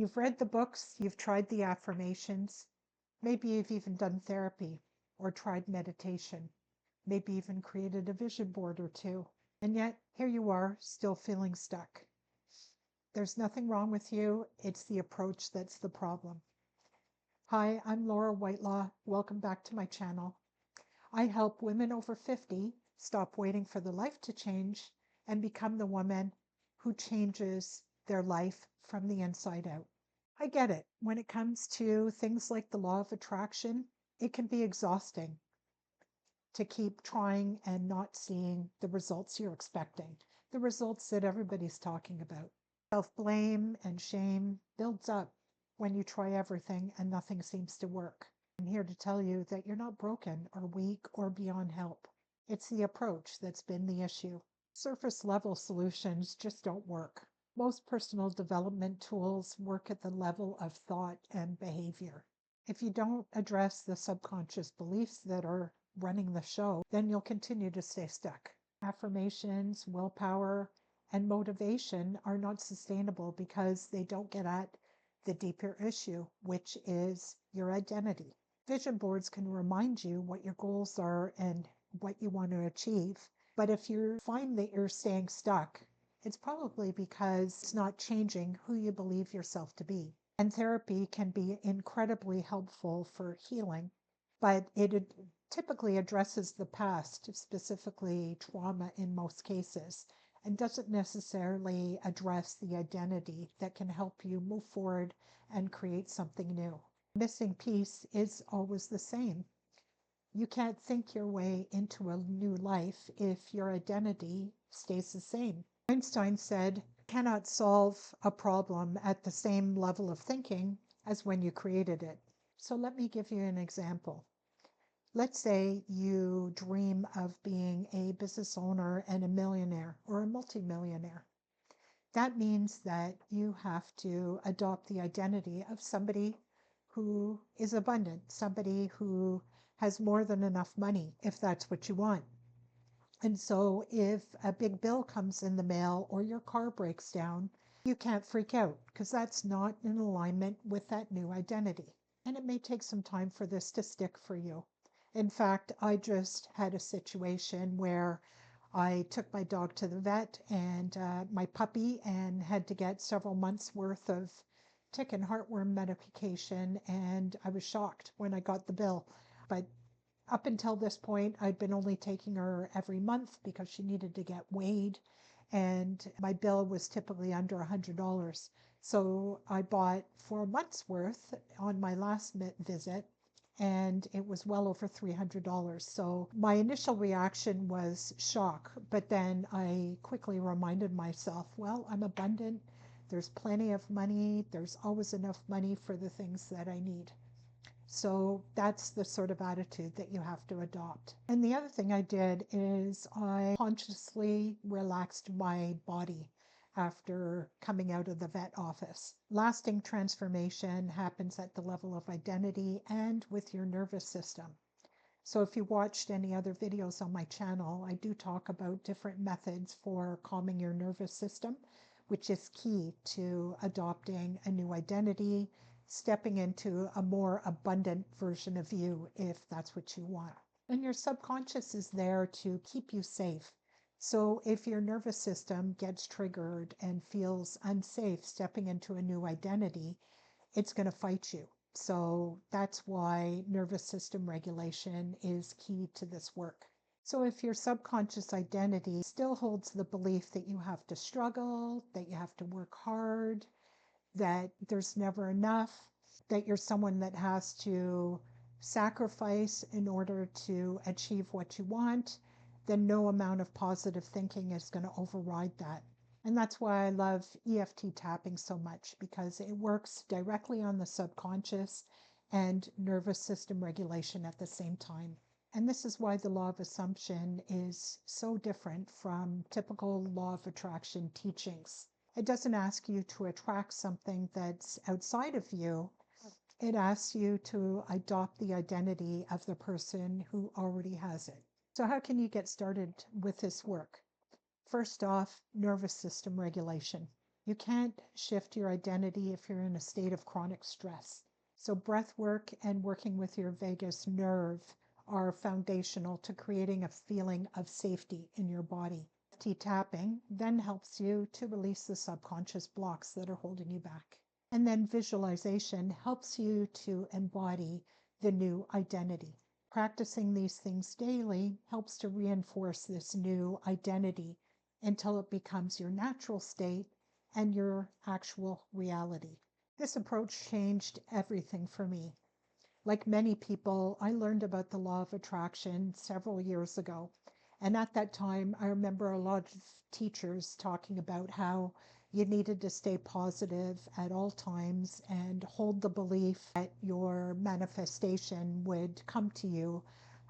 You've read the books, you've tried the affirmations, maybe you've even done therapy or tried meditation, maybe even created a vision board or two. And yet, here you are, still feeling stuck. There's nothing wrong with you, it's the approach that's the problem. Hi, I'm Laura Whitelaw. Welcome back to my channel. I help women over 50 stop waiting for their life to change and become the woman who changes their life from the inside out. I get it. When it comes to things like the law of attraction, it can be exhausting to keep trying and not seeing the results you're expecting, the results that everybody's talking about. Self-blame and shame builds up when you try everything and nothing seems to work. I'm here to tell you that you're not broken or weak or beyond help. It's the approach that's been the issue. Surface level solutions just don't work. Most personal development tools work at the level of thought and behavior. If you don't address the subconscious beliefs that are running the show, then you'll continue to stay stuck. Affirmations, willpower, and motivation are not sustainable because they don't get at the deeper issue, which is your identity. Vision boards can remind you what your goals are and what you want to achieve. But if you find that you're staying stuck, it's probably because it's not changing who you believe yourself to be. And therapy can be incredibly helpful for healing, but it typically addresses the past, specifically trauma in most cases, and doesn't necessarily address the identity that can help you move forward and create something new. Missing piece is always the same. You can't think your way into a new life if your identity stays the same. Einstein said, cannot solve a problem at the same level of thinking as when you created it. So let me give you an example. Let's say you dream of being a business owner and a millionaire or a multimillionaire. That means that you have to adopt the identity of somebody who is abundant, somebody who has more than enough money, if that's what you want. And so if a big bill comes in the mail or your car breaks down, you can't freak out because that's not in alignment with that new identity. And it may take some time for this to stick for you. In fact, I just had a situation where I took my dog to the vet and my puppy and had to get several months worth of tick and heartworm medication. And I was shocked when I got the bill. But up until this point, I'd been only taking her every month because she needed to get weighed, and my bill was typically under $100. So I bought 4 months worth on my last visit, and it was well over $300. So my initial reaction was shock, but then I quickly reminded myself, well, I'm abundant. There's plenty of money. There's always enough money for the things that I need. So that's the sort of attitude that you have to adopt. And the other thing I did is I consciously relaxed my body after coming out of the vet office. Lasting transformation happens at the level of identity and with your nervous system. So if you watched any other videos on my channel, I do talk about different methods for calming your nervous system, which is key to adopting a new identity, stepping into a more abundant version of you if that's what you want. And your subconscious is there to keep you safe. So if your nervous system gets triggered and feels unsafe stepping into a new identity, it's going to fight you. So that's why nervous system regulation is key to this work. So if your subconscious identity still holds the belief that you have to struggle, that you have to work hard, that there's never enough, that you're someone that has to sacrifice in order to achieve what you want, then no amount of positive thinking is going to override that. And that's why I love EFT tapping so much, because it works directly on the subconscious and nervous system regulation at the same time. And this is why the law of assumption is so different from typical law of attraction teachings. It doesn't ask you to attract something that's outside of you. It asks you to adopt the identity of the person who already has it. So how can you get started with this work? First off, nervous system regulation. You can't shift your identity if you're in a state of chronic stress. So, breath work and working with your vagus nerve are foundational to creating a feeling of safety in your body. T tapping then helps you to release the subconscious blocks that are holding you back. And then visualization helps you to embody the new identity. Practicing these things daily helps to reinforce this new identity until it becomes your natural state and your actual reality. This approach changed everything for me. Like many people, I learned about the law of attraction several years ago. And at that time, I remember a lot of teachers talking about how you needed to stay positive at all times and hold the belief that your manifestation would come to you.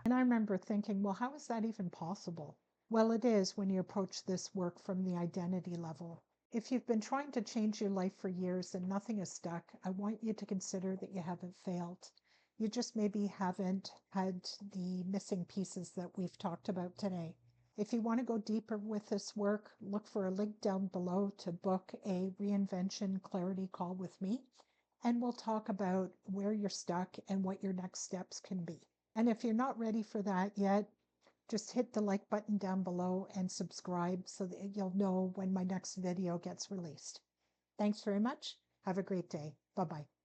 And I remember thinking, well, how is that even possible? Well, it is when you approach this work from the identity level. If you've been trying to change your life for years and nothing is stuck, I want you to consider that you haven't failed. You just maybe haven't had the missing pieces that we've talked about today. If you want to go deeper with this work, look for a link down below to book a reinvention clarity call with me, and we'll talk about where you're stuck and what your next steps can be. And if you're not ready for that yet, just hit the like button down below and subscribe so that you'll know when my next video gets released. Thanks very much. Have a great day. Bye-bye.